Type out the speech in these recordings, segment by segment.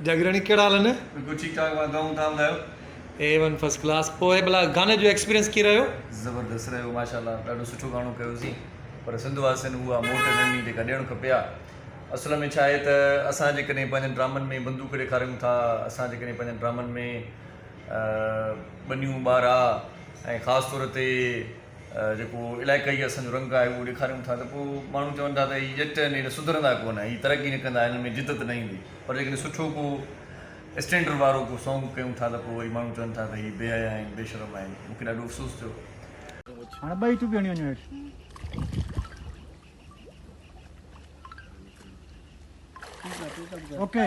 जागरानी कहिड़ा हाल आहिनि? बिल्कुलु ठीकु ठाक मां गाऊं था ॿुधायो। A1 first class. पोइ भला गाने जो एक्सपीरियंस कीअं रहियो? ज़बरदस्त रहियो माशाल्लाह, ॾाढो सुठो गानो कयोसीं। पर सिंध वासियुनि उहा मोट नरमी जेका ॾियणु खपे आहे। असुल में छा आहे त असां जेकॾहिं पंहिंजनि ड्रामनि में बंदूक ॾेखारियूं था, असां जेकॾहिं पंहिंजनि ड्रामनि में ॿनियूं ॿार ऐं ख़ासि तौर ते जेको इलाइक़ाई असांजो रंग आहे उहो ॾेखारियूं था त पोइ माण्हू चवनि था त हीअ ॼट आहिनि हीअ सुधरंदा कोन, हीअ तरक़ी न कंदा, हिन में जिदत न ईंदी। पर जेकॾहिं सुठो को स्टैंडर्ड वारो को सॉन्ग कयूं था त पोइ वरी माण्हू चवनि था त हीअ बेहया आहिनि, बेशरम आहिनि। मूंखे ॾाढो अफ़सोस थियो। हाणे ॿई तूं ॿियूं वञो हेठि। Okay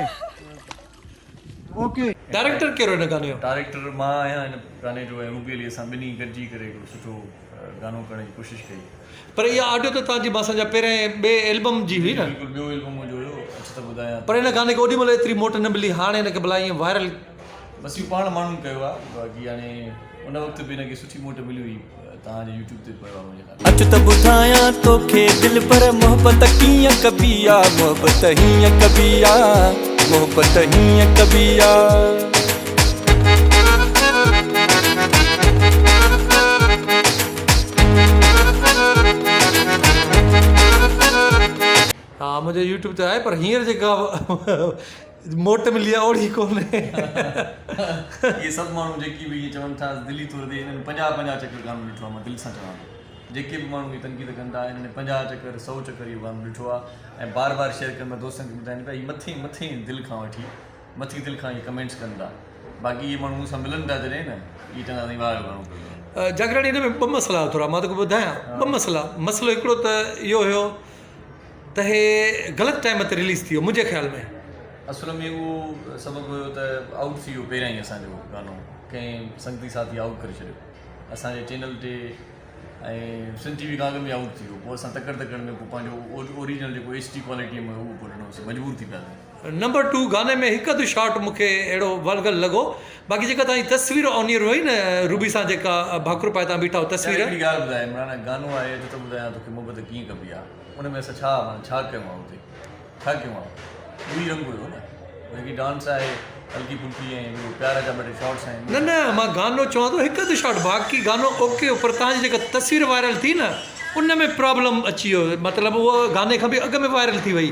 okay. डायरेक्टर कहिड़ो हिन गाने जो? डायरेक्टर मां आहियां हिन गाने जो, ऐं रूबी अली असां ॿिन्ही गॾिजी करे हिकिड़ो सुठो गानो करण जी कोशिशि कई। पर इहा ऑडियो त तव्हांजी मां सम्झा पहिरें ॿिए एल्बम जी हुई न? बिल्कुलु ॿियो एल्बम जो हुयो, अच त ॿुधायां। पर हिन गाने खे ओॾी महिल एतिरी मोट न मिली, हाणे हिनखे भला ईअं वायरल बसि इहो पाण माण्हुनि कयो आहे। बाक़ी हाणे उन वक़्तु बि हिनखे सुठी मोट मिली हुई, तव्हांजे यूट्यूब ते पियो आहे मुंहिंजे अच त ॿुधायां तोखे दिल पर मोहबत कीअं कबी आ, मोहबत हीअं कबी आ, मोहबत हीअं कबी आ। हा मुंहिंजे यूट्यूब ते आहे, पर हींअर जेका मोट मिली आहे ओड़ी कोन्हे। इहे सभु माण्हू जेकी बि इहे चवनि था दिल्ली तौर ते हिननि 50 चकर गानो ॾिठो आहे। मां दिलि सां चवां थो, जेके बि माण्हू इहे तनक़ीद कंदा हिननि 50 चकर 100 चकर इहो गानो ॾिठो आहे। ऐं बार बार शेयर कनि, मां दोस्तनि खे ॿुधाइनि पिया, हीअ मथे दिलि खां वठी मथी दिलि खां इहे कमेंट्स कनि था। बाक़ी इहे माण्हू मूंसां मिलनि था जॾहिं न, इहे चवंदा अथई वाह गानो कयो। जागरानी हिन में ॿ मसइला थोरा मां तोखे ॿुधायां। ॿ मसइला। मसइलो हिकिड़ो त इहो हुयो त हे ग़लति टाइम ते रिलीज़ थी वियो मुंहिंजे ख़्याल में। असुल में उहो सबबु हुयो त आउट थी वियो पहिरियां ई असांजो गानो, कंहिं संगती साथी आउट करे छॾियो असांजे चैनल ते, ऐं सिंध टी वी खां अॻु में आउट थी वियो। पोइ असां तकड़ में पोइ पंहिंजो ओरिजिनल जेको HD क्वालिटीअ में उहो पोइ ॾिनोसीं, मजबूर थी पिया। नंबर 2 गाने में हिकु अधु शॉट मूंखे अहिड़ो वलगल लॻो। बाक़ी जेका तव्हांजी तस्वीर ऑन ईयर हुई न रूबी सां, जेका भाकुर पाए तव्हां बीठा हो तस्वीर, हिकिड़ी ॻाल्हि ॿुधाए इमरान, गानो आहे अच त ॿुधायां तोखे मोहबत कीअं कबी आहे, उन में असां छा कयूं आहे हुते, छा कयूं आहे? उहो ई रंग हुयो न, जेकी डांस आहे हल्की फुल्की ऐं प्यार जा ॿ टे शॉट्स आहिनि। न मां गानो चवां थो हिकु अधु शॉट, बाक़ी गानो ओके। पर तव्हांजी जेका तस्वीर वायरल थी न उन में प्रॉब्लम अची वियो, मतिलबु उहो गाने खां बि अॻु में वायरल थी वई।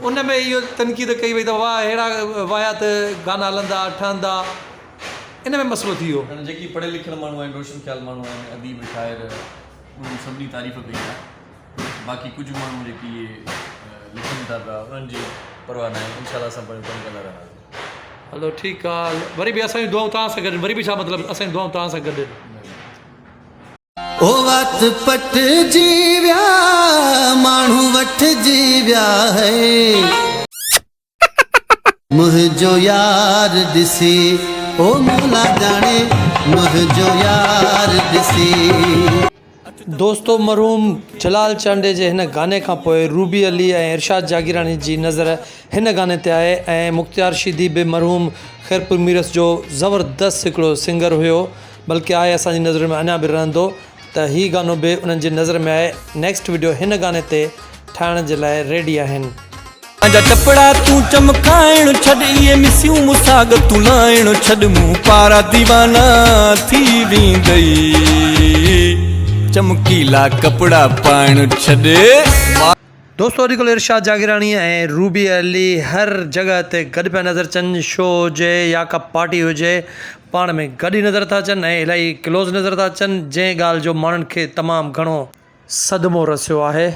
उन में इहो तनक़ीद कई वई त वाह अहिड़ा वायात गाना हलंदा ठहंदा, इन में मसइलो थी वियो। जेकी पढ़ियल लिखियल माण्हू आहिनि, रोशन ख़्याल माण्हू आहिनि, अदीब शाइर, उन्हनि सभिनी तारीफ़ कई आहे। बाक़ी कुझु माण्हू जेकी लिखनि था पिया उन्हनि जी परवाह न आहे। इंशाल्लाह असां पंहिंजो कमु कंदा रहंदासीं। हलो ठीकु आहे, वरी बि असांजी दुआऊं तव्हां सां गॾु, वरी बि छा मतिलबु असांजी दुआऊं तव्हां सां गॾु। ओ वात पटजी विया माण्हू वठजी विया है, मुंहिंजो यार ॾिसी ओ मौला ॼाणे मुंहिंजो यार ॾिसी। दोस्तो मरहूम जलाल चांडे जे हिन गाने खां पोइ रूबी अली ऐं इरशाद जागीरानी जी नज़र हिन गाने ते आहे। ऐं मुख्तियार शीदी बि मरहूम ख़ैरपुर मीरस जो ज़बरदस्त हिकिड़ो सिंगर हुयो, बल्कि आहे असांजी नज़र में अञा बि रहंदो। त हीउ गानो बि उन्हनि जी नज़र में आहे। नेक्स्ट वीडियो हिन गाने ते ठाहिण जे लाइ रेडी आहिनि। आजा टपड़ा तूं चमकाइण छॾ, इहे मिसियूं मुसाग तूं लाइण छॾ, मूं पारा दीवाना थी वेंदई, चमकीला कपड़ा पाइण छॾ। दोस्तों अॼुकल्ह इरशाद जागीरानी ऐं रूबी अली हर जॻह ते गॾु पिया नज़र अचनि। शो हुजे या का पार्टी हुजे, पाण में गॾु ई नज़र था अचनि ऐं इलाही क्लोज़ नज़र था अचनि, जंहिं ॻाल्हि जो माण्हुनि खे तमामु घणो सदमो रसियो आहे।